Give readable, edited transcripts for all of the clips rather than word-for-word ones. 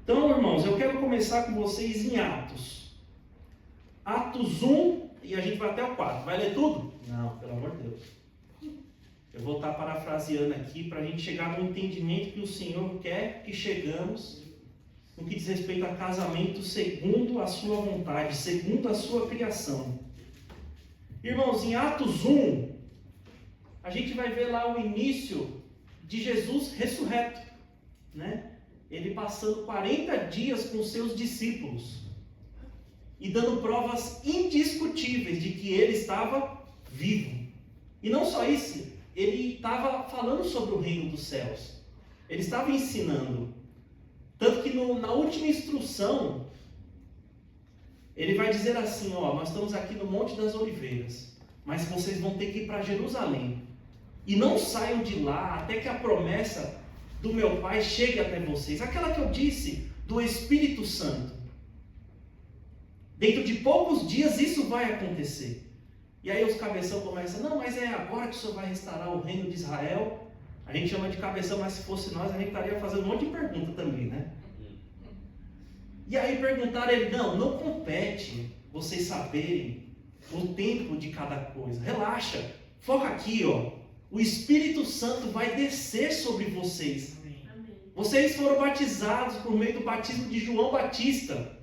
Então, irmãos, eu quero começar com vocês em Atos. Atos 1, e a gente vai até o 4. Vai ler tudo? Não, pelo amor de Deus. Eu vou estar parafraseando aqui para a gente chegar no entendimento que o Senhor quer que chegamos no que diz respeito a casamento segundo a sua vontade, segundo a sua criação. Irmãos, em Atos 1, a gente vai ver lá o início de Jesus ressurreto, né? Ele passando 40 dias com seus discípulos e dando provas indiscutíveis de que ele estava vivo. E não só isso, ele estava falando sobre o reino dos céus. Ele estava ensinando. Tanto que na última instrução, ele vai dizer assim, nós estamos aqui no Monte das Oliveiras, mas vocês vão ter que ir para Jerusalém. E não saiam de lá até que a promessa do meu Pai chegue até vocês. Aquela que eu disse, do Espírito Santo. Dentro de poucos dias isso vai acontecer. E aí os cabeção começam, não, mas é agora que o Senhor vai restaurar o reino de Israel. A gente chama de cabeção, mas se fosse nós, a gente estaria fazendo um monte de pergunta também, né? E aí perguntaram a ele, não compete vocês saberem o tempo de cada coisa. Relaxa, foca aqui, O Espírito Santo vai descer sobre vocês. Amém. Vocês foram batizados por meio do batismo de João Batista.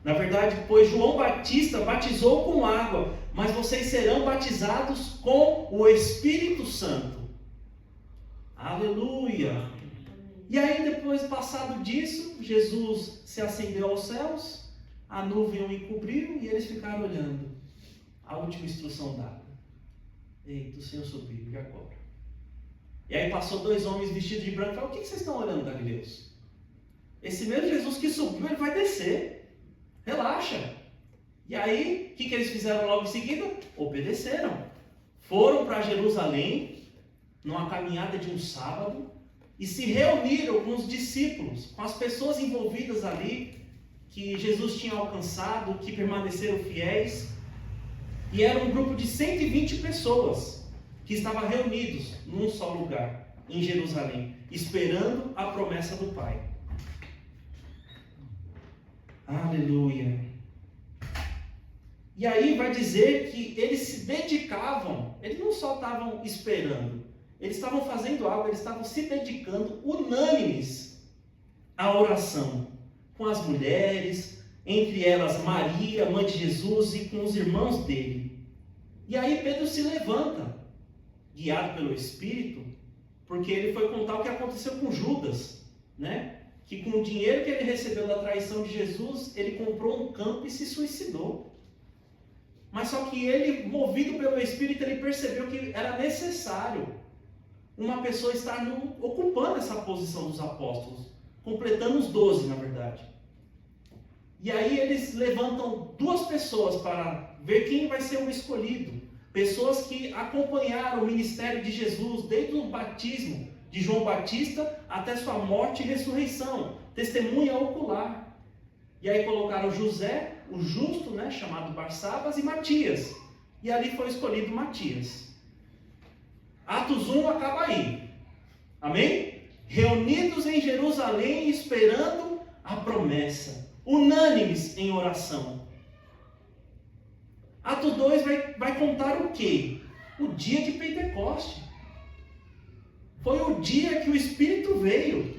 Na verdade, pois João Batista batizou com água, mas vocês serão batizados com o Espírito Santo. Aleluia! E aí depois, passado disso, Jesus se ascendeu aos céus, a nuvem o encobriu e eles ficaram olhando. A última instrução dada. Eita, o Senhor subiu, e agora? E aí passou 2 homens vestidos de branco e falaram, o que vocês estão olhando, Galileus? Esse mesmo Jesus que subiu, ele vai descer. Relaxa. E aí, o que eles fizeram logo em seguida? Obedeceram. Foram para Jerusalém, numa caminhada de um sábado, e se reuniram com os discípulos, com as pessoas envolvidas ali, que Jesus tinha alcançado, que permaneceram fiéis. E era um grupo de 120 pessoas, que estavam reunidos num só lugar, em Jerusalém, esperando a promessa do Pai. Aleluia. E aí vai dizer que eles se dedicavam, eles não só estavam esperando, eles estavam fazendo algo, eles estavam se dedicando unânimes à oração, com as mulheres, entre elas Maria, mãe de Jesus, e com os irmãos dele. E aí Pedro se levanta, guiado pelo Espírito, porque ele foi contar o que aconteceu com Judas, né? Que com o dinheiro que ele recebeu da traição de Jesus, ele comprou um campo e se suicidou. Mas só que ele, movido pelo Espírito, ele percebeu que era necessário uma pessoa estar ocupando essa posição dos apóstolos, completando os 12, na verdade. E aí eles levantam 2 pessoas para ver quem vai ser o escolhido. Pessoas que acompanharam o ministério de Jesus desde o batismo de João Batista até sua morte e ressurreição, testemunha ocular. E aí colocaram José, o justo, né, chamado Barsabas, e Matias. E ali foi escolhido Matias. Atos 1 acaba aí. Amém? Reunidos em Jerusalém, esperando a promessa, unânimes em oração. Atos 2 vai contar o quê? O dia de Pentecoste. Foi o dia que o Espírito veio.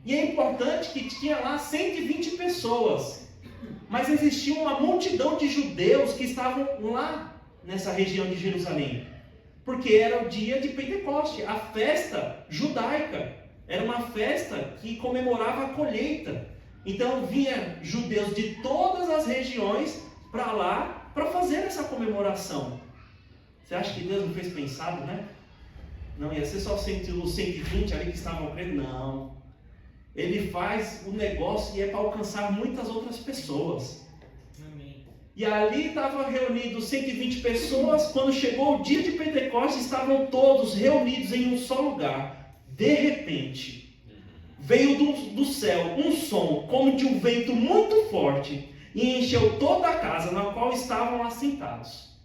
E é importante que tinha lá 120 pessoas. Mas existia uma multidão de judeus que estavam lá nessa região de Jerusalém. Porque era o dia de Pentecoste, a festa judaica. Era uma festa que comemorava a colheita. Então vinha judeus de todas as regiões para lá para fazer essa comemoração. Você acha que Deus não fez pensado, né? Não ia ser só os 120 ali que estavam crendo, não. Ele faz o negócio e é para alcançar muitas outras pessoas. Amém. E ali estavam reunidos 120 pessoas. Quando chegou o dia de Pentecostes, estavam todos reunidos em um só lugar. De repente, veio do céu um som como de um vento muito forte e encheu toda a casa na qual estavam assentados.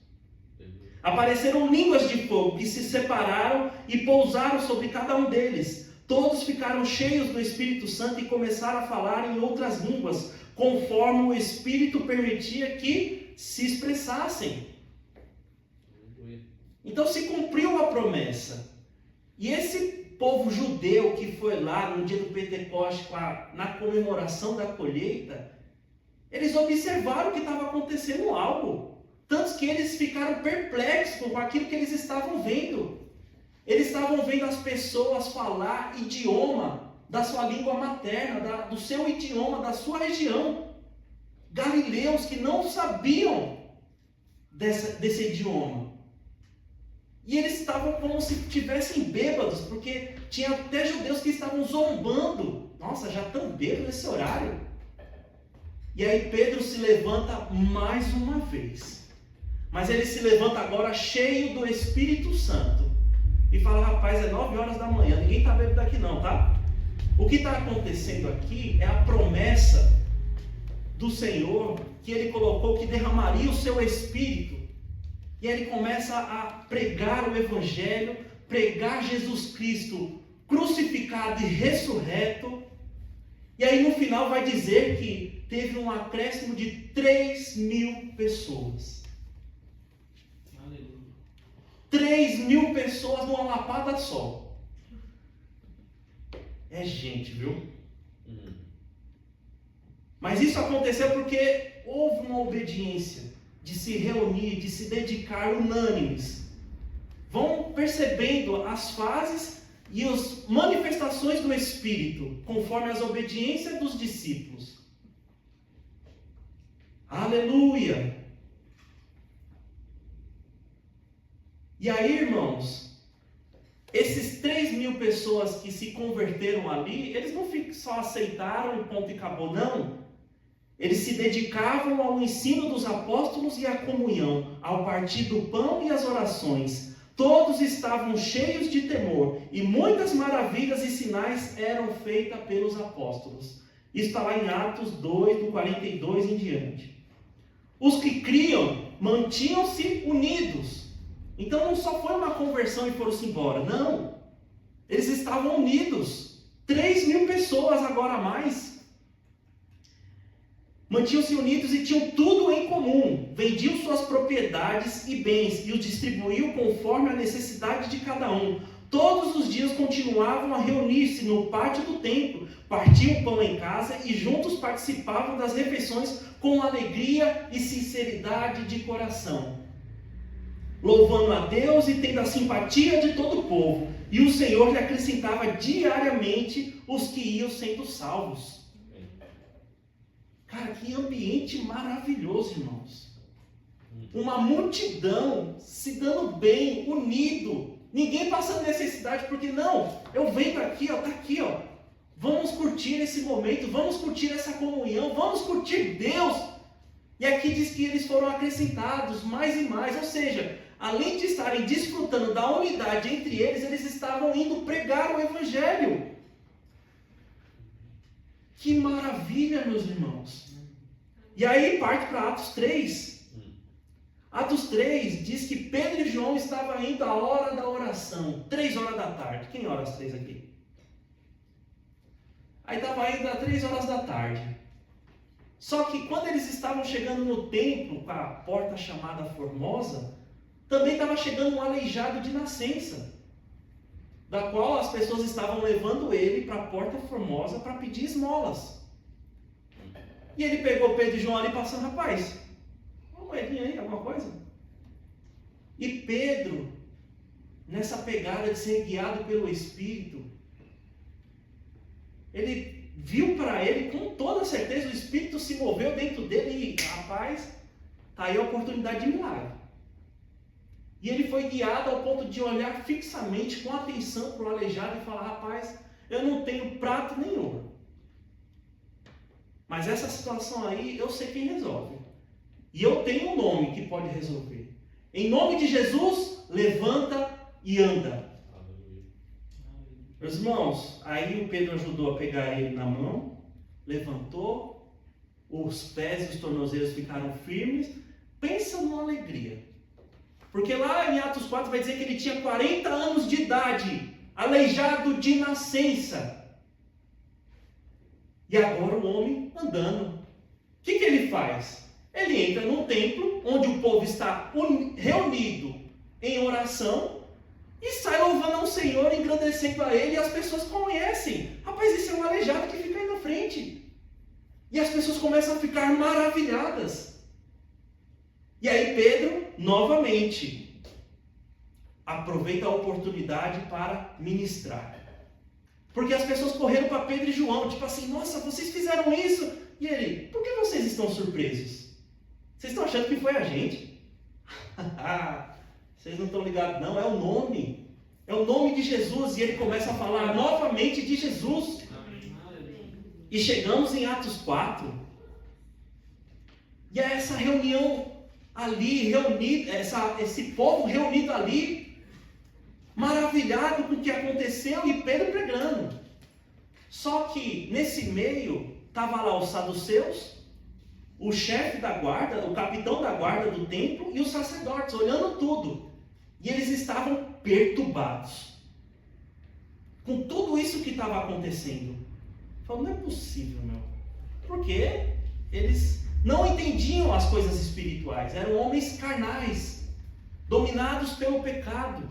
Apareceram línguas de fogo que se separaram e pousaram sobre cada um deles. Todos ficaram cheios do Espírito Santo e começaram a falar em outras línguas, conforme o Espírito permitia que se expressassem. Então se cumpriu a promessa. E esse povo judeu que foi lá no dia do Pentecoste, na comemoração da colheita, eles observaram que estava acontecendo algo. Tanto que eles ficaram perplexos com aquilo que eles estavam vendo. Eles estavam vendo as pessoas falar idioma da sua língua materna, do seu idioma, da sua região. Galileus que não sabiam desse idioma. E eles estavam como se estivessem bêbados, porque tinha até judeus que estavam zombando. Nossa, já estão bêbados nesse horário. E aí Pedro se levanta mais uma vez. Mas ele se levanta agora cheio do Espírito Santo. E fala, rapaz, é 9 horas da manhã, ninguém está bêbado aqui não, tá? O que está acontecendo aqui é a promessa do Senhor, que Ele colocou que derramaria o seu Espírito. E aí ele começa a pregar o Evangelho, pregar Jesus Cristo crucificado e ressurreto. E aí no final vai dizer que teve um acréscimo de 3.000 pessoas. 3.000 pessoas numa lapada só. É gente, viu? Mas isso aconteceu porque houve uma obediência de se reunir, de se dedicar unânimes. Vão percebendo as fases e as manifestações do Espírito, conforme as obediências dos discípulos. Aleluia! E aí, irmãos, esses 3.000 pessoas que se converteram ali, eles não só aceitaram e ponto e acabou, não. Eles se dedicavam ao ensino dos apóstolos e à comunhão, ao partir do pão e às orações. Todos estavam cheios de temor, e muitas maravilhas e sinais eram feitas pelos apóstolos. Isso está lá em Atos 2, do 42 em diante. Os que criam mantinham-se unidos. Então não só foi uma conversão e foram-se embora, não. Eles estavam unidos. 3.000 pessoas agora a mais. Mantinham-se unidos e tinham tudo em comum. Vendiam suas propriedades e bens e os distribuíam conforme a necessidade de cada um. Todos os dias continuavam a reunir-se no pátio do templo, partiam pão em casa e juntos participavam das refeições com alegria e sinceridade de coração, louvando a Deus e tendo a simpatia de todo o povo. E o Senhor lhe acrescentava diariamente os que iam sendo salvos. Cara, que ambiente maravilhoso, irmãos. Uma multidão se dando bem, unido. Ninguém passando necessidade, porque não, eu venho aqui, ó, tá aqui, ó. Vamos curtir esse momento, vamos curtir essa comunhão, vamos curtir Deus. E aqui diz que eles foram acrescentados mais e mais, ou seja, além de estarem desfrutando da unidade entre eles, eles estavam indo pregar o Evangelho. Que maravilha, meus irmãos. E aí parte para Atos 3. Atos 3 diz que Pedro e João estavam indo à hora da oração, 3 horas da tarde. Quem ora às 3 aqui? Aí estava indo às 3 horas da tarde. Só que quando eles estavam chegando no templo, com a porta chamada Formosa, também estava chegando um aleijado de nascença, da qual as pessoas estavam levando ele para a porta Formosa para pedir esmolas. E ele pegou Pedro e João ali passando, rapaz, uma moedinha aí, alguma coisa? E Pedro, nessa pegada de ser guiado pelo Espírito, ele viu para ele com toda certeza, o Espírito se moveu dentro dele e, rapaz, está aí a oportunidade de milagre. E ele foi guiado ao ponto de olhar fixamente, com atenção para o aleijado e falar, rapaz, eu não tenho prato nem ouro. Mas essa situação aí, eu sei quem resolve. E eu tenho um nome que pode resolver. Em nome de Jesus, levanta e anda. Meus irmãos, aí o Pedro ajudou a pegar ele na mão, levantou, os pés e os tornozelos ficaram firmes. Pensa numa alegria. Porque lá em Atos 4 vai dizer que ele tinha 40 anos de idade, aleijado de nascença. E agora o homem andando. O que ele faz? Ele entra num templo onde o povo está reunido em oração e sai louvando ao Senhor, engrandecendo a Ele, e as pessoas conhecem. Rapaz, esse é um aleijado que fica aí na frente. E as pessoas começam a ficar maravilhadas. E aí Pedro, novamente, aproveita a oportunidade para ministrar. Porque as pessoas correram para Pedro e João, tipo assim, nossa, vocês fizeram isso? E ele, por que vocês estão surpresos? Vocês estão achando que foi a gente? Vocês não estão ligados não, é o nome. É o nome de Jesus. E ele começa a falar novamente de Jesus. E chegamos em Atos 4. E é essa reunião ali, esse povo reunido ali, maravilhado com o que aconteceu, e Pedro pregando. Só que nesse meio, estava lá os saduceus, o chefe da guarda, o capitão da guarda do templo e os sacerdotes, olhando tudo. E eles estavam perturbados com tudo isso que estava acontecendo. Falando, não é possível, meu. Porque eles não entendiam as coisas espirituais. Eram homens carnais, dominados pelo pecado.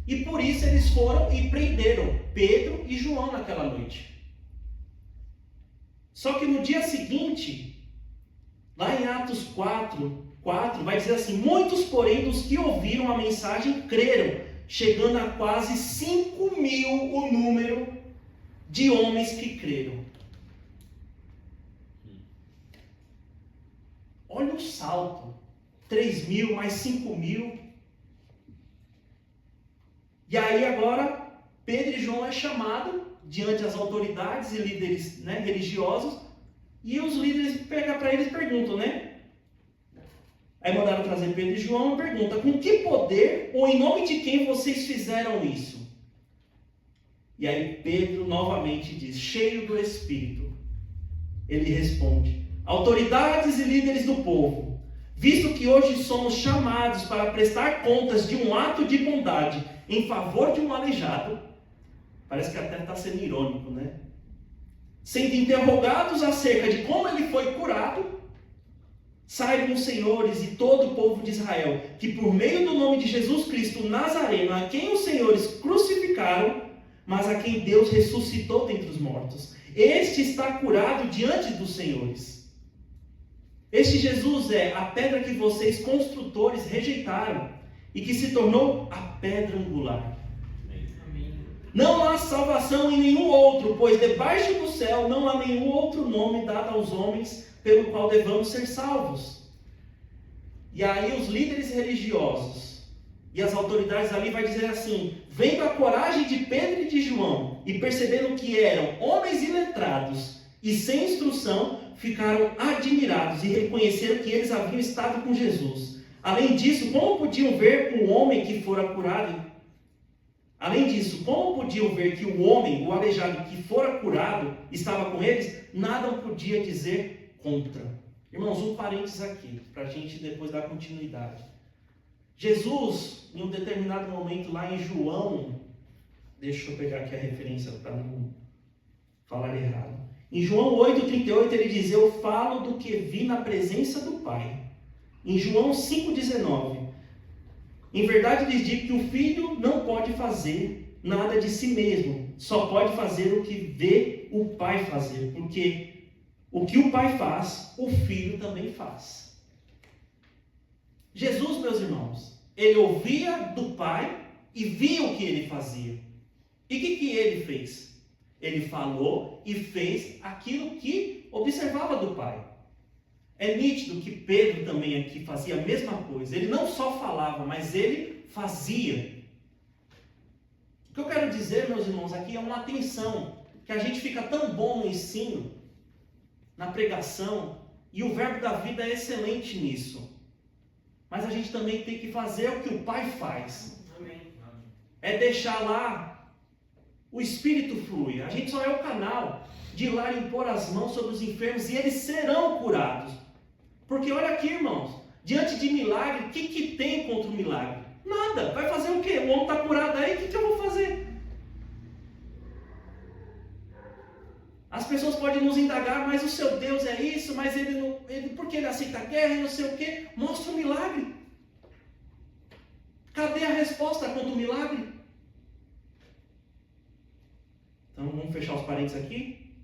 E por isso eles foram e prenderam Pedro e João naquela noite. Só que no dia seguinte, lá em Atos 4, vai dizer assim, muitos, porém, dos que ouviram a mensagem creram, chegando a quase 5.000 o número de homens que creram. Olha o salto, 3.000 mais 5.000. E aí agora, Pedro e João é chamado diante das autoridades e líderes, né, religiosos, e os líderes pegam para eles e perguntam, né? Aí mandaram trazer Pedro e João e pergunta, com que poder ou em nome de quem vocês fizeram isso? E aí Pedro novamente diz, cheio do Espírito, ele responde, autoridades e líderes do povo, visto que hoje somos chamados para prestar contas de um ato de bondade em favor de um aleijado, parece que até está sendo irônico, né? Sendo interrogados acerca de como ele foi curado, saibam os senhores e todo o povo de Israel, que por meio do nome de Jesus Cristo Nazareno, a quem os senhores crucificaram, mas a quem Deus ressuscitou dentre os mortos, este está curado diante dos senhores. Este Jesus é a pedra que vocês construtores rejeitaram, e que se tornou a pedra angular. Não há salvação em nenhum outro, pois debaixo do céu não há nenhum outro nome dado aos homens pelo qual devamos ser salvos. E aí os líderes religiosos e as autoridades ali vai dizer assim, vendo a coragem de Pedro e de João e percebendo que eram homens iletrados e sem instrução, ficaram admirados e reconheceram que eles haviam estado com Jesus. Além disso, como podiam ver o homem que fora curado? Além disso, como podiam ver que o homem, o aleijado que fora curado, estava com eles? Nada podia dizer contra. Irmãos, um parênteses aqui, para a gente depois dar continuidade. Jesus, em um determinado momento lá em João, deixa eu pegar aqui a referência para não falar errado. Em João 8,38 ele diz, eu falo do que vi na presença do Pai. Em João 5,19, em verdade lhes digo que o Filho não pode fazer nada de si mesmo, só pode fazer o que vê o Pai fazer, porque o que o Pai faz, o Filho também faz. Jesus, meus irmãos, ele ouvia do Pai e via o que ele fazia. E o que ele fez? Ele falou e fez aquilo que observava do Pai. É nítido que Pedro também aqui fazia a mesma coisa. Ele não só falava, mas ele fazia. O que eu quero dizer, meus irmãos, aqui é uma atenção, que a gente fica tão bom no ensino, na pregação, e o verbo da vida é excelente nisso. Mas a gente também tem que fazer o que o Pai faz. Amém. É deixar lá o Espírito flui. A gente só é o canal de ir lá impor as mãos sobre os enfermos e eles serão curados. Porque olha aqui, irmãos, diante de milagre, o que tem contra o milagre? Nada. Vai fazer o quê? O homem está curado aí, o que eu vou fazer? As pessoas podem nos indagar, mas o seu Deus é isso, mas ele não, porque ele aceita a guerra e não sei o quê. Mostra o milagre. Cadê a resposta contra o milagre? Então vamos fechar os parênteses aqui.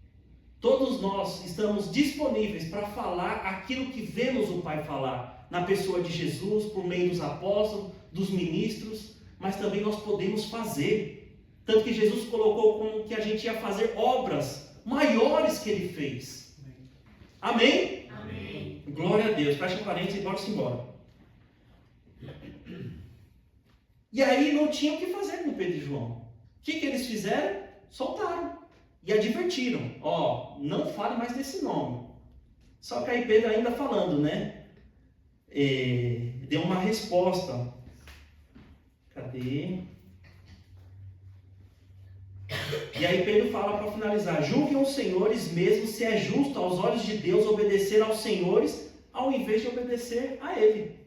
Todos nós estamos disponíveis para falar aquilo que vemos o Pai falar, na pessoa de Jesus, por meio dos apóstolos, dos ministros, mas também nós podemos fazer. Tanto que Jesus colocou como que a gente ia fazer obras maiores que ele fez. Amém? Amém. Glória a Deus. Fecha o parênteses e bora-se embora. E aí não tinha o que fazer com Pedro e João. O que eles fizeram? Soltaram. E advertiram. Ó, não fale mais desse nome. Só que aí Pedro ainda falando, né? Deu uma resposta. Cadê? E aí Pedro fala para finalizar: julguem os senhores mesmo se é justo aos olhos de Deus obedecer aos senhores ao invés de obedecer a ele.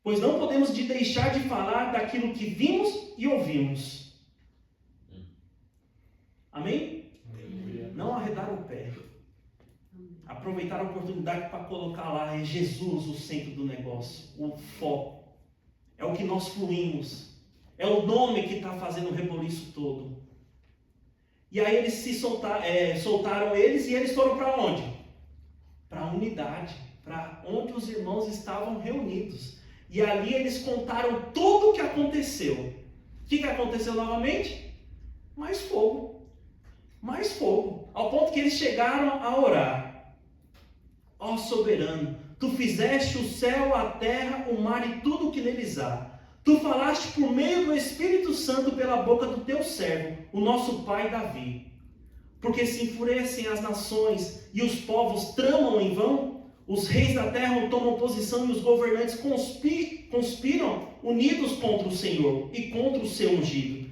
Pois não podemos deixar de falar daquilo que vimos e ouvimos. Amém? Não arredar o pé. Aproveitar a oportunidade para colocar lá, é Jesus o centro do negócio, o foco. É o que nós fluímos. É o nome que está fazendo o reboliço todo. E aí eles se soltaram eles, e eles foram para onde? Para a unidade, para onde os irmãos estavam reunidos. E ali eles contaram tudo o que aconteceu. O que aconteceu novamente? Mais fogo. Mais fogo. Ao ponto que eles chegaram a orar. Ó soberano, tu fizeste o céu, a terra, o mar e tudo o que neles há. Tu falaste por meio do Espírito Santo pela boca do teu servo, o nosso pai Davi. Porque se enfurecem as nações e os povos tramam em vão, os reis da terra tomam posição e os governantes conspiram unidos contra o Senhor e contra o seu ungido.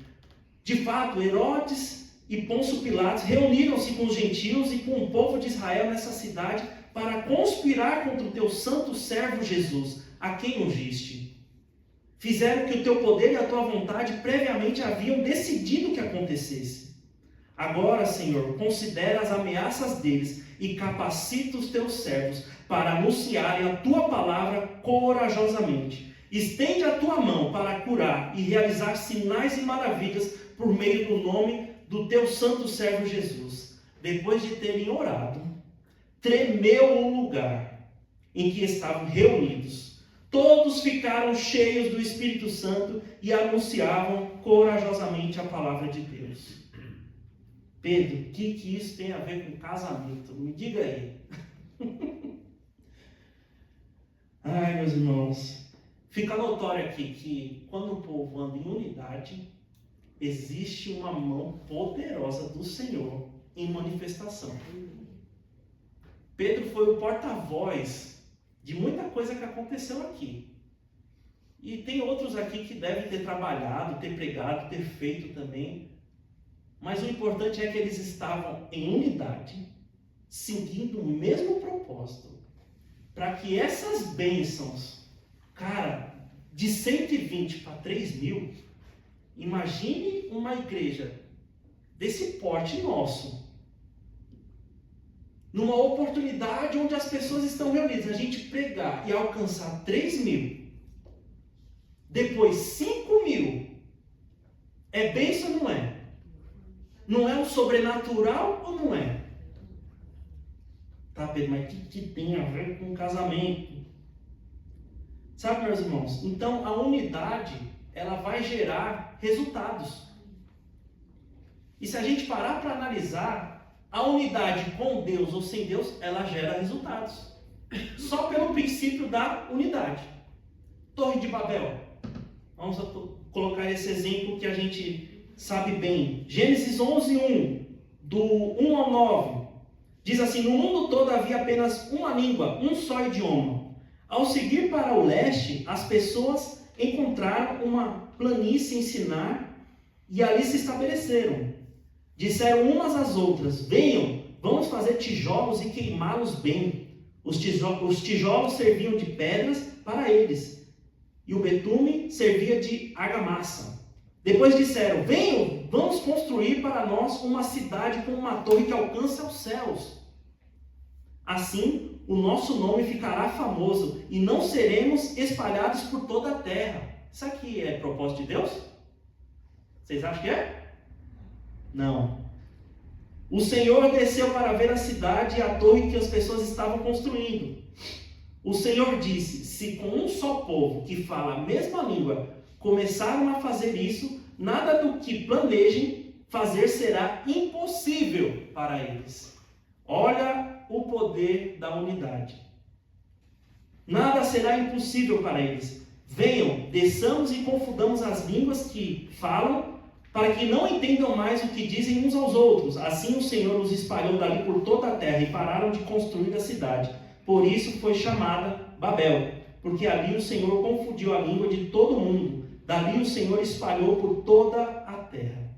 De fato, Herodes e Pôncio Pilatos reuniram-se com os gentios e com o povo de Israel nessa cidade para conspirar contra o teu santo servo Jesus, a quem ungiste. Fizeram que o teu poder e a tua vontade previamente haviam decidido que acontecesse. Agora, Senhor, considera as ameaças deles e capacita os teus servos para anunciarem a tua palavra corajosamente. Estende a tua mão para curar e realizar sinais e maravilhas por meio do nome do teu santo servo Jesus. Depois de terem orado, tremeu o lugar em que estavam reunidos. Todos ficaram cheios do Espírito Santo e anunciavam corajosamente a palavra de Deus. Pedro, o que isso tem a ver com casamento? Me diga aí. Ai, meus irmãos, fica notório aqui que quando o povo anda em unidade, existe uma mão poderosa do Senhor em manifestação. Pedro foi o porta-voz de muita coisa que aconteceu aqui. E tem outros aqui que devem ter trabalhado, ter pregado, ter feito também. Mas o importante é que eles estavam em unidade, seguindo o mesmo propósito, para que essas bênçãos, cara, de 120 para 3.000, imagine uma igreja desse porte nosso, numa oportunidade onde as pessoas estão reunidas, a gente pregar e alcançar 3.000, depois 5.000, é bênção ou não é? Não é um sobrenatural ou não é? Tá, Pedro, mas o que tem a ver com casamento? Sabe, meus irmãos? Então, a unidade, ela vai gerar resultados. E se a gente parar para analisar, a unidade com Deus ou sem Deus, ela gera resultados. Só pelo princípio da unidade. Torre de Babel. Vamos colocar esse exemplo que a gente sabe bem. Gênesis 11:1, do 1 ao 9. Diz assim: no mundo todo havia apenas uma língua, um só idioma. Ao seguir para o leste, as pessoas encontraram uma planície em Sinar e ali se estabeleceram. Disseram umas às outras: venham, vamos fazer tijolos e queimá-los bem. Os tijolos serviam de pedras para eles. e o betume servia de argamassa. Depois disseram: venham, vamos construir para nós uma cidade com uma torre que alcance aos céus. Assim, o nosso nome ficará famoso e não seremos espalhados por toda a terra. Isso aqui é propósito de Deus? Vocês acham que é? Não. O Senhor desceu para ver a cidade e a torre que as pessoas estavam construindo. O Senhor disse: se com um só povo que fala a mesma língua começaram a fazer isso, nada do que planejem fazer será impossível para eles. Olha o poder da unidade. Nada será impossível para eles. Venham, desçamos e confundamos as línguas que falam, para que não entendam mais o que dizem uns aos outros. Assim o Senhor os espalhou dali por toda a terra e pararam de construir a cidade. Por isso foi chamada Babel, porque ali o Senhor confundiu a língua de todo mundo. Dali o Senhor espalhou por toda a terra.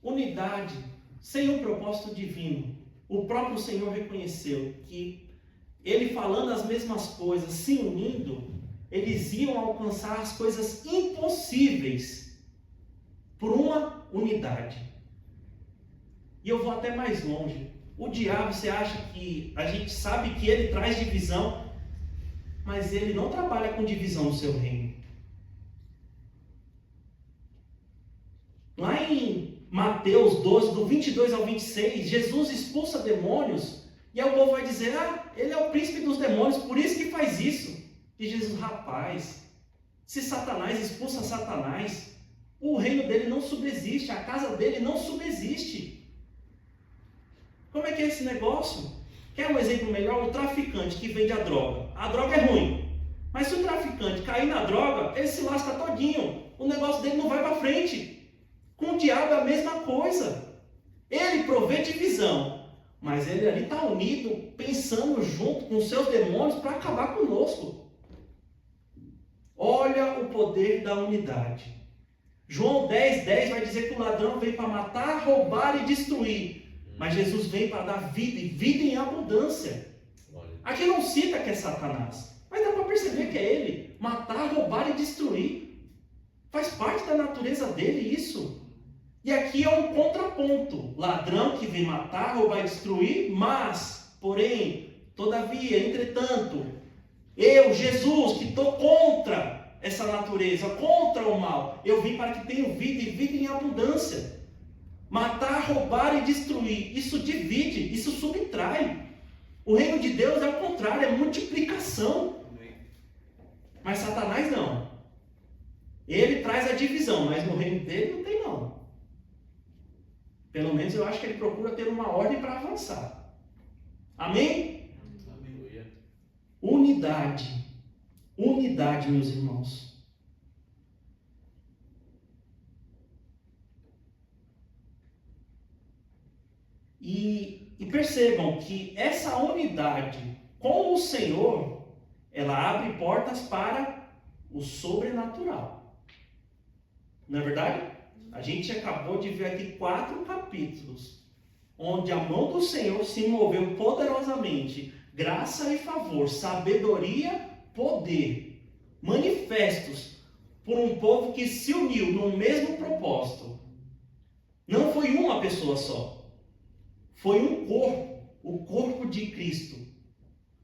Unidade sem um propósito divino. O próprio Senhor reconheceu que ele falando as mesmas coisas, se unindo, eles iam alcançar as coisas impossíveis por uma unidade. E eu vou até mais longe. O diabo, você acha que a gente sabe que ele traz divisão, mas ele não trabalha com divisão no seu reino. Lá em Mateus 12, do 22 ao 26, Jesus expulsa demônios, e aí o povo vai dizer: ele é o príncipe dos demônios, por isso que faz isso. E Jesus: rapaz, se Satanás expulsa Satanás, o reino dele não subsiste, a casa dele não subsiste. Como é que é esse negócio? Quer um exemplo melhor? O traficante que vende a droga. A droga é ruim, mas se o traficante cair na droga, ele se lasca todinho. O negócio dele não vai para frente. Com o diabo é a mesma coisa. Ele provê divisão, mas ele ali está unido, pensando junto com os seus demônios para acabar conosco. Olha o poder da unidade. João 10:10 vai dizer que o ladrão veio para matar, roubar e destruir. Mas Jesus veio para dar vida, e vida em abundância. Aqui não cita que é Satanás, mas dá para perceber que é ele. Matar, roubar e destruir. Faz parte da natureza dele isso. E aqui é um contraponto. Ladrão que vem matar, roubar e destruir, mas, porém, todavia, entretanto, eu, Jesus, que estou contra essa natureza, contra o mal, eu vim para que tenham vida e vida em abundância. Matar, roubar e destruir, isso divide, isso subtrai. O reino de Deus é o contrário, é multiplicação. Mas Satanás não. Ele traz a divisão, mas no reino dele não tem não. Pelo menos eu acho que ele procura ter uma ordem para avançar. Amém? Amém. Unidade. Unidade, meus irmãos. E percebam que essa unidade com o Senhor, ela abre portas para o sobrenatural. Não é verdade? A gente acabou de ver aqui 4 capítulos, onde a mão do Senhor se moveu poderosamente, graça e favor, sabedoria, poder, manifestos por um povo que se uniu no mesmo propósito. Não foi uma pessoa só. Foi um corpo, o corpo de Cristo.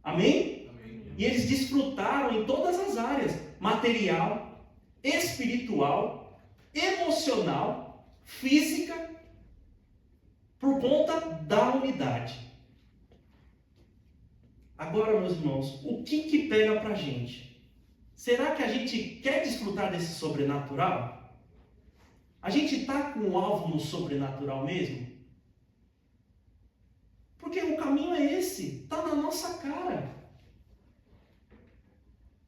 Amém? Amém? E eles desfrutaram em todas as áreas: material, espiritual, emocional, física, por conta da unidade. Agora, meus irmãos, o que pega para a gente? Será que a gente quer desfrutar desse sobrenatural? A gente está com um alvo no sobrenatural mesmo? Porque o caminho é esse, está na nossa cara.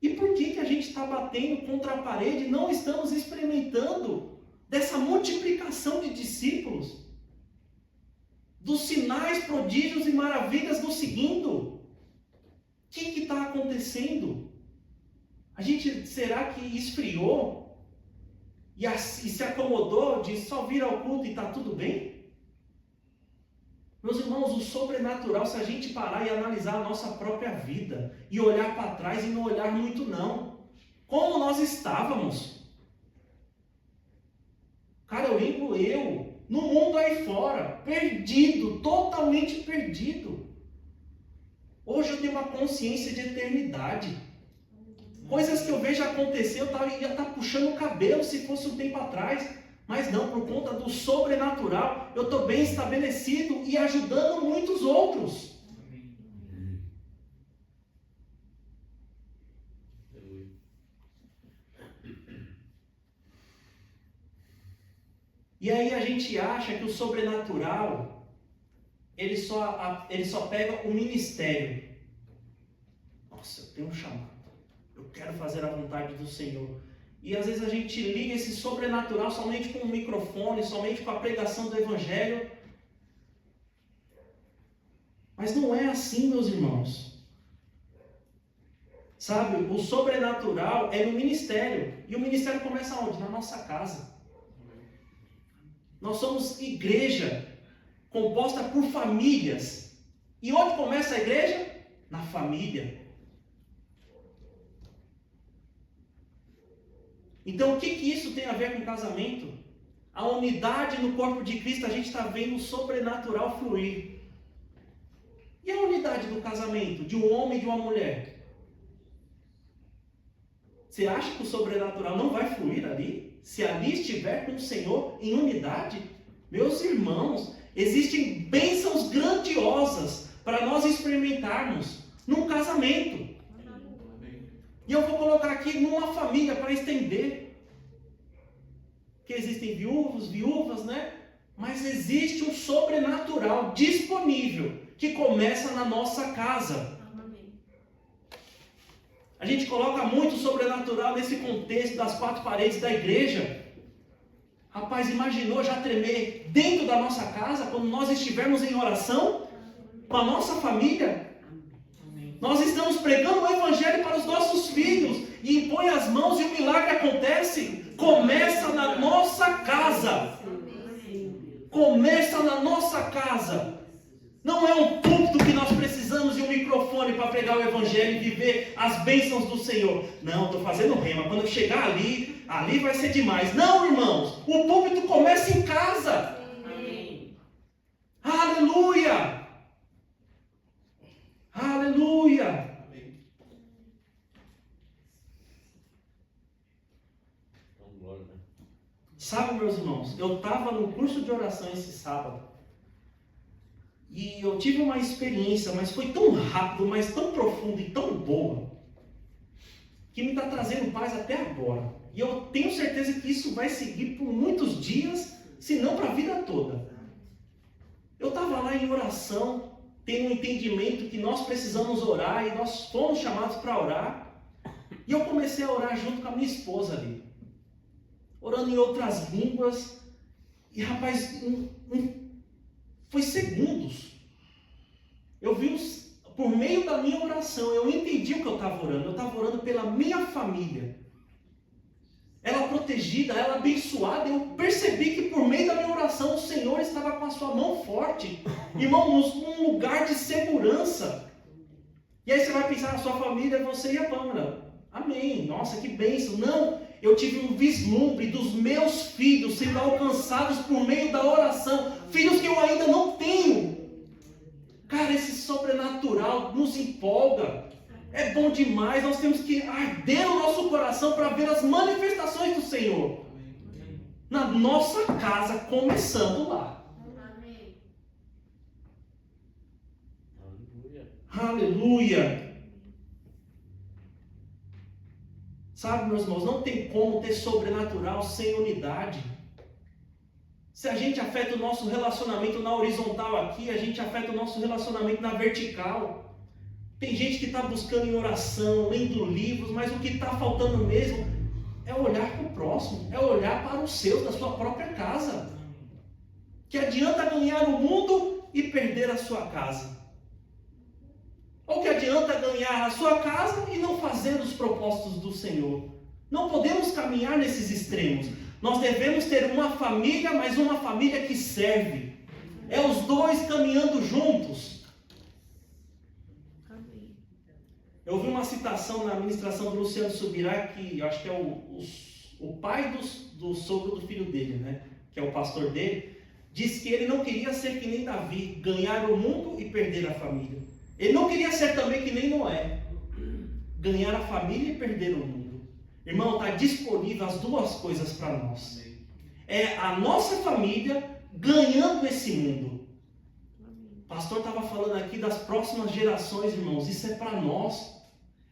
E por que a gente está batendo contra a parede e não estamos experimentando dessa multiplicação de discípulos? Dos sinais, prodígios e maravilhas nos seguindo? O que está acontecendo? A gente, será que esfriou? E se acomodou de só vir ao culto e está tudo bem? Meus irmãos, o sobrenatural, se a gente parar e analisar a nossa própria vida, e olhar para trás e não olhar muito não. Como nós estávamos? Cara, eu lembro no mundo aí fora, perdido, totalmente perdido. Hoje eu tenho uma consciência de eternidade. Coisas que eu vejo acontecer, eu ia estar puxando o cabelo se fosse um tempo atrás. Mas não, por conta do sobrenatural, eu estou bem estabelecido e ajudando muitos outros. E aí a gente acha que o sobrenatural, ele só pega o ministério. Nossa, eu tenho um chamado. Eu quero fazer a vontade do Senhor. E às vezes a gente liga esse sobrenatural somente com o microfone, somente com a pregação do Evangelho. Mas não é assim, meus irmãos. Sabe, o sobrenatural é no ministério. E o ministério começa onde? Na nossa casa. Nós somos igreja composta por famílias. E onde começa a igreja? Na família. Então, o que isso tem a ver com casamento? A unidade no corpo de Cristo, a gente está vendo o sobrenatural fluir. E a unidade do casamento, de um homem e de uma mulher? Você acha que o sobrenatural não vai fluir ali? Se ali estiver com o Senhor em unidade? Meus irmãos, existem bênçãos grandiosas para nós experimentarmos num casamento. E eu vou colocar aqui numa família para estender. Que existem viúvas, né? Mas existe um sobrenatural disponível que começa na nossa casa. A gente coloca muito sobrenatural nesse contexto das quatro paredes da igreja. Rapaz, imaginou já tremer dentro da nossa casa quando nós estivermos em oração com a nossa família? Nós estamos pregando o Evangelho para os nossos filhos e impõe as mãos e o milagre acontece. Começa na nossa casa. Começa na nossa casa. Não é um púlpito que nós precisamos de um microfone para pregar o Evangelho e viver as bênçãos do Senhor. Não, estou fazendo rema. Quando eu chegar ali vai ser demais. Não, irmãos. O púlpito começa em casa. Amém. Aleluia. Aleluia! Sabe, meus irmãos, eu estava no curso de oração esse sábado e eu tive uma experiência, mas foi tão rápido, mas tão profunda e tão boa, que me está trazendo paz até agora. E eu tenho certeza que isso vai seguir por muitos dias, se não para a vida toda. Eu estava lá em oração, tendo um entendimento que nós precisamos orar e nós fomos chamados para orar. E eu comecei a orar junto com a minha esposa ali, orando em outras línguas. E rapaz, foi segundos. Eu vi por meio da minha oração, eu entendi o que eu estava orando. Eu estava orando pela minha família. Ela protegida, ela abençoada. Eu percebi que por meio da minha oração o Senhor estava com a sua mão forte, irmãos, num lugar de segurança. E aí você vai pensar na sua família, você e a Pâmela. Amém, nossa, que bênção. Não, eu tive um vislumbre dos meus filhos sendo alcançados por meio da oração. Filhos que eu ainda não tenho. Cara, esse sobrenatural nos empolga. É bom demais, nós temos que arder o nosso coração para ver as manifestações do Senhor. Na nossa casa, começando lá. Amém. Aleluia. Sabe, meus irmãos, não tem como ter sobrenatural sem unidade. Se a gente afeta o nosso relacionamento na horizontal aqui, a gente afeta o nosso relacionamento na vertical. Tem gente que está buscando em oração, lendo livros, mas o que está faltando mesmo é olhar para o próximo, é olhar para os seus, da sua própria casa. Que adianta ganhar o mundo e perder a sua casa? Ou que adianta ganhar a sua casa e não fazer os propósitos do Senhor? Não podemos caminhar nesses extremos. Nós devemos ter uma família, mas uma família que serve. É os dois caminhando juntos. Eu ouvi uma citação na ministração do Luciano Subirá, que eu acho que é o pai do sogro do filho dele, né? Que é o pastor dele, disse que ele não queria ser que nem Davi, ganhar o mundo e perder a família. Ele não queria ser também que nem Noé, ganhar a família e perder o mundo. Irmão, está disponível as duas coisas para nós. É a nossa família ganhando esse mundo. O pastor estava falando aqui das próximas gerações, irmãos. Isso é para nós.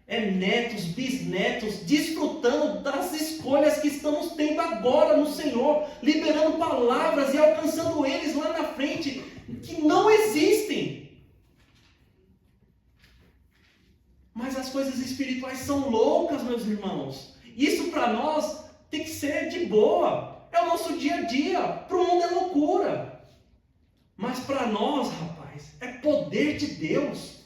É netos, bisnetos, desfrutando das escolhas que estamos tendo agora no Senhor, liberando palavras e alcançando eles lá na frente, que não existem. Mas as coisas espirituais são loucas, meus irmãos. Isso para nós tem que ser de boa. É o nosso dia a dia. Para o mundo é loucura. Mas para nós, rapaz, é poder de Deus.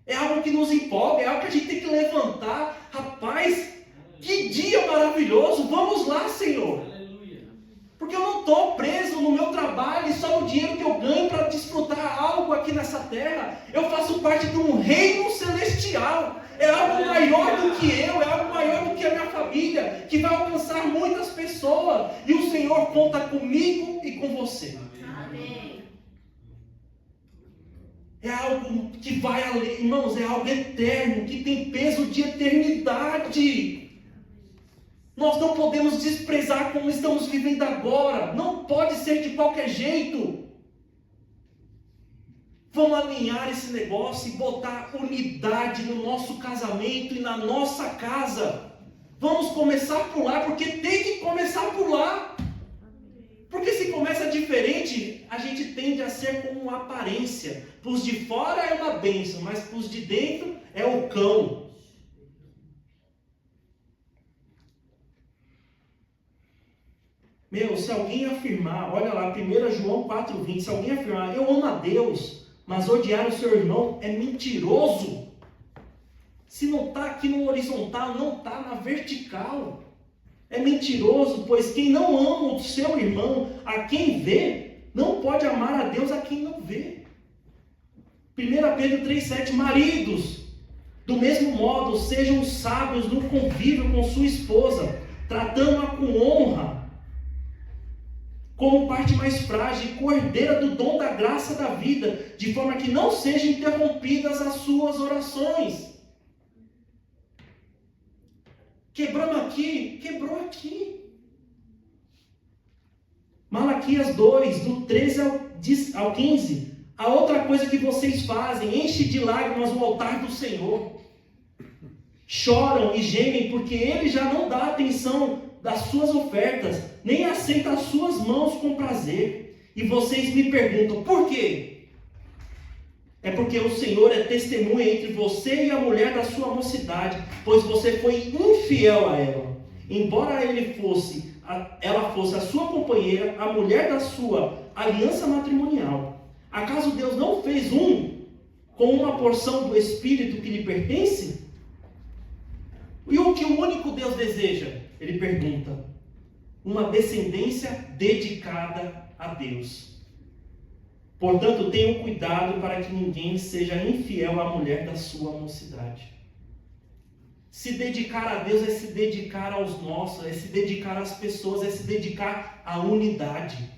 É algo que nos empolga, é algo que a gente tem que levantar. Rapaz, que dia maravilhoso. Vamos lá, Senhor. Porque eu não estou preso no meu trabalho e só no dinheiro que eu ganho para desfrutar algo aqui nessa terra. Eu faço parte de um reino celestial. É algo maior do que eu, é algo maior do que a minha família, que vai alcançar muitas pessoas. E o Senhor conta comigo e com você. Amém. É algo que vai além, irmãos, é algo eterno, que tem peso de eternidade. Nós não podemos desprezar como estamos vivendo agora. Não pode ser de qualquer jeito. Vamos alinhar esse negócio e botar unidade no nosso casamento e na nossa casa. Vamos começar por lá, porque tem que começar por lá. Porque se começa diferente, a gente tende a ser como uma aparência. Para os de fora é uma bênção, mas para os de dentro é o cão. Meu, se alguém afirmar, olha lá, 1 João 4,20, se alguém afirmar, eu amo a Deus, mas odiar o seu irmão é mentiroso. Se não está aqui no horizontal, não está na vertical. É mentiroso, pois quem não ama o seu irmão, a quem vê, não pode amar a Deus a quem não vê. 1 Pedro 3,7, maridos, do mesmo modo, sejam sábios no convívio com sua esposa, tratando-a com honra, como parte mais frágil e cordeira do dom da graça da vida, de forma que não sejam interrompidas as suas orações. Quebramos aqui, quebrou aqui. Malaquias 2, do 13 ao 15. A outra coisa que vocês fazem, enche de lágrimas o altar do Senhor. Choram e gemem, porque Ele já não dá atenção das suas ofertas, nem aceita as suas mãos com prazer. E vocês me perguntam, por quê? É porque o Senhor é testemunha entre você e a mulher da sua mocidade, pois você foi infiel a ela. Embora ela fosse a sua companheira, a mulher da sua aliança matrimonial. Acaso Deus não fez com uma porção do Espírito que lhe pertence? E o que o único Deus deseja? Ele pergunta. Uma descendência dedicada a Deus. Portanto, tenham cuidado para que ninguém seja infiel à mulher da sua mocidade. Se dedicar a Deus é se dedicar aos nossos, é se dedicar às pessoas, é se dedicar à unidade.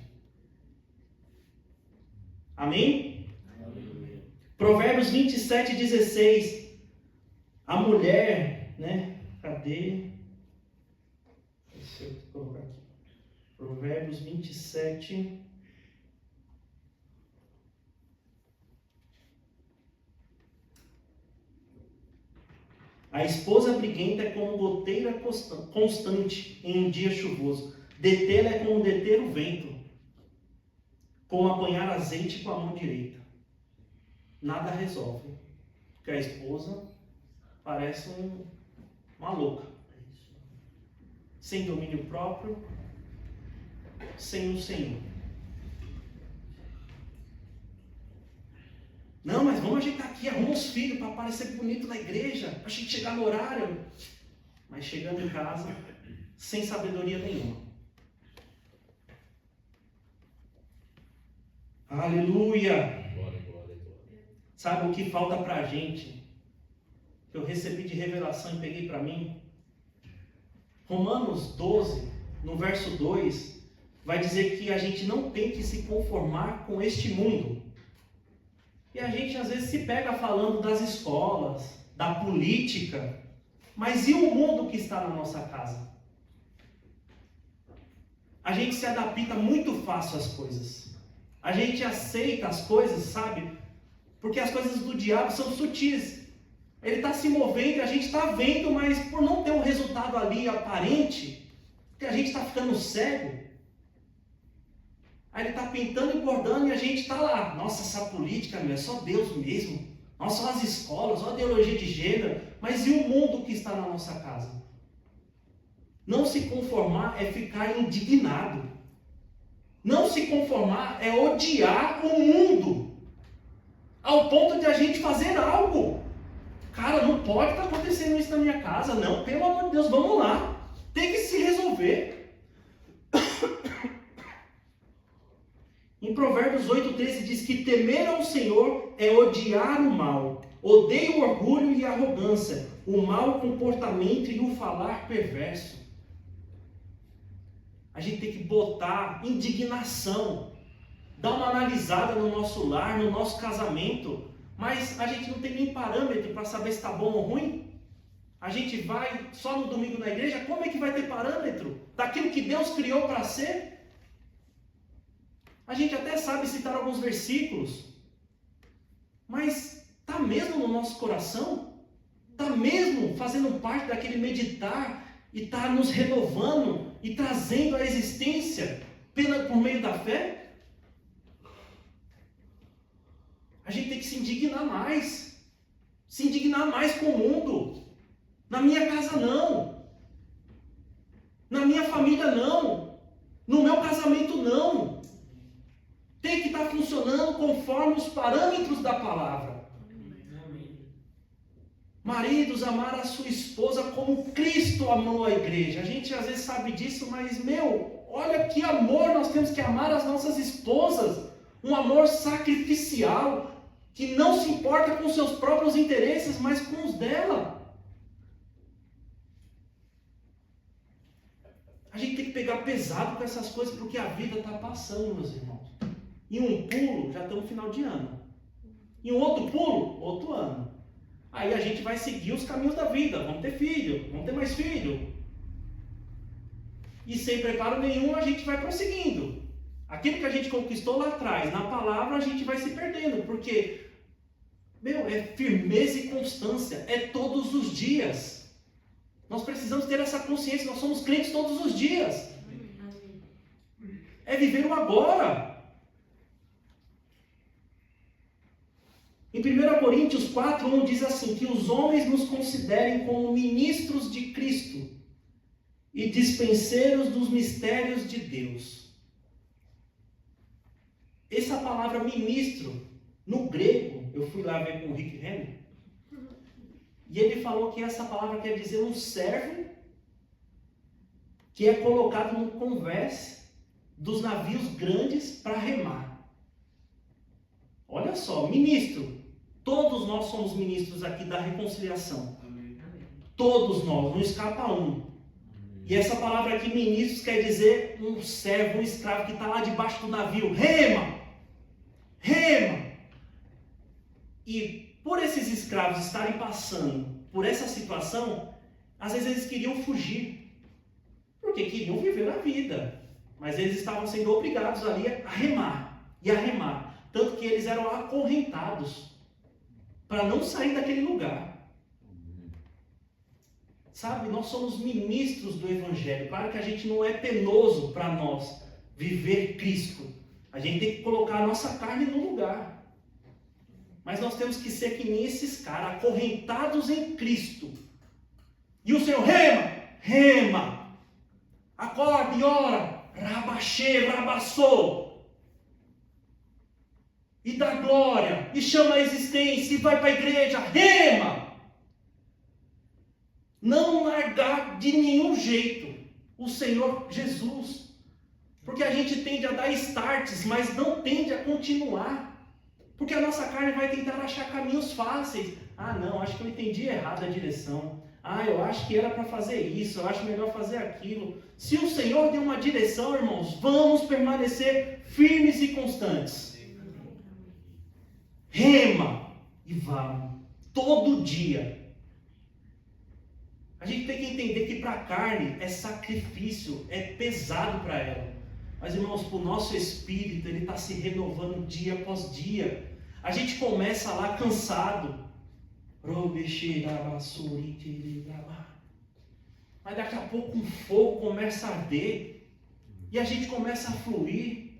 Amém? Amém. Provérbios 27:16. A mulher, né? Cadê? Deixa eu colocar aqui. Provérbios 27. A esposa briguenta é como goteira constante em um dia chuvoso. Detê-la é como deter o vento, como apanhar azeite com a mão direita. Nada resolve, porque a esposa parece uma louca, sem domínio próprio, sem o Senhor. Não, mas vamos ajeitar aqui, arruma os filhos para parecer bonito na igreja, para a gente chegar no horário. Mas chegando em casa, sem sabedoria nenhuma. Aleluia! Sabe o que falta para a gente? Que eu recebi de revelação e peguei para mim? Romanos 12, no verso 2, vai dizer que a gente não tem que se conformar com este mundo. E a gente às vezes se pega falando das escolas, da política, mas e o mundo que está na nossa casa? A gente se adapta muito fácil às coisas. A gente aceita as coisas, sabe? Porque as coisas do diabo são sutis. Ele está se movendo e a gente está vendo, mas por não ter um resultado ali aparente, porque a gente está ficando cego. Aí ele está pintando e bordando e a gente está lá. Nossa, essa política, meu, é só Deus mesmo. Nossa, só as escolas, só a ideologia de gênero. Mas e o mundo que está na nossa casa? Não se conformar é ficar indignado. Não se conformar é odiar o mundo. Ao ponto de a gente fazer algo. Cara, não pode estar acontecendo isso na minha casa. Não, pelo amor de Deus, vamos lá. Tem que se resolver. Em Provérbios 8,13 diz que temer ao Senhor é odiar o mal. Odeia o orgulho e a arrogância, o mau comportamento e o falar perverso. A gente tem que botar indignação, dar uma analisada no nosso lar, no nosso casamento, mas a gente não tem nem parâmetro para saber se está bom ou ruim. A gente vai só no domingo na igreja, como é que vai ter parâmetro daquilo que Deus criou para ser? A gente até sabe citar alguns versículos, mas está mesmo no nosso coração? Está mesmo fazendo parte daquele meditar e está nos renovando e trazendo a existência por meio da fé? A gente tem que se indignar mais com o mundo. Na minha casa não, na minha família não, no meu casamento não. Tem que estar funcionando conforme os parâmetros da palavra. Maridos, amar a sua esposa como Cristo amou a igreja. A gente às vezes sabe disso, mas olha que amor nós temos que amar as nossas esposas. Um amor sacrificial, que não se importa com seus próprios interesses, mas com os dela. A gente tem que pegar pesado com essas coisas, porque a vida está passando, meus irmãos. Em um pulo, já estamos no final de ano. Em um outro pulo, outro ano. Aí a gente vai seguir os caminhos da vida. Vamos ter filho, vamos ter mais filho. E sem preparo nenhum, a gente vai prosseguindo. Aquilo que a gente conquistou lá atrás, na palavra, a gente vai se perdendo. Porque, é firmeza e constância. É todos os dias. Nós precisamos ter essa consciência. Nós somos crentes todos os dias. É viver o agora. Em 1 Coríntios 4:1 diz assim, que os homens nos considerem como ministros de Cristo e dispenseiros dos mistérios de Deus. Essa palavra ministro, no grego, eu fui lá ver com o Rick Henry, e ele falou que essa palavra quer dizer um servo que é colocado no convés dos navios grandes para remar. Olha só, ministro. Todos nós somos ministros aqui da reconciliação. Amém. Todos nós, não escapa um. Amém. E essa palavra aqui, ministros, quer dizer um servo, um escravo que está lá debaixo do navio. Rema! Rema! E por esses escravos estarem passando por essa situação, às vezes eles queriam fugir. Porque queriam viver a vida. Mas eles estavam sendo obrigados ali a remar. E a remar. Tanto que eles eram acorrentados para não sair daquele lugar. Sabe, nós somos ministros do Evangelho. Claro que a gente não é penoso para nós viver Cristo. A gente tem que colocar a nossa carne no lugar. Mas nós temos que ser que nem esses caras, acorrentados em Cristo. E o Senhor rema, rema. Acorda e ora. Rabaxê, rabaçou. E dá glória, e chama a existência, e vai para a igreja, rema! Não largar de nenhum jeito o Senhor Jesus. Porque a gente tende a dar starts, mas não tende a continuar. Porque a nossa carne vai tentar achar caminhos fáceis. Ah, não, acho que eu entendi errado a direção. Ah, eu acho que era para fazer isso, eu acho melhor fazer aquilo. Se o Senhor deu uma direção, irmãos, vamos permanecer firmes e constantes. Rema e vamos, todo dia. A gente tem que entender que para a carne é sacrifício, é pesado para ela. Mas, irmãos, para o nosso espírito, ele está se renovando dia após dia. A gente começa lá cansado. Mas daqui a pouco um fogo começa a arder. E a gente começa a fluir.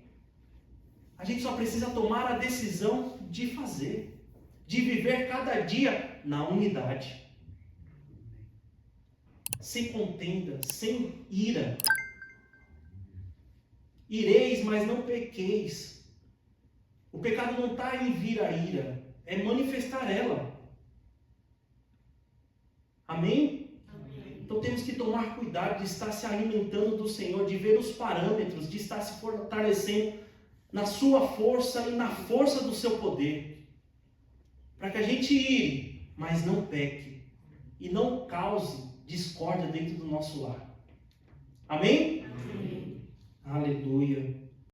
A gente só precisa tomar a decisão de fazer. De viver cada dia na unidade. Sem contenda, sem ira. Ireis, mas não pequeis. O pecado não está em vir a ira, é manifestar ela. Amém? Amém? Então temos que tomar cuidado de estar se alimentando do Senhor, de ver os parâmetros, de estar se fortalecendo na sua força e na força do seu poder. Para que a gente ire, mas não peque. E não cause discórdia dentro do nosso lar. Amém? Amém. Aleluia.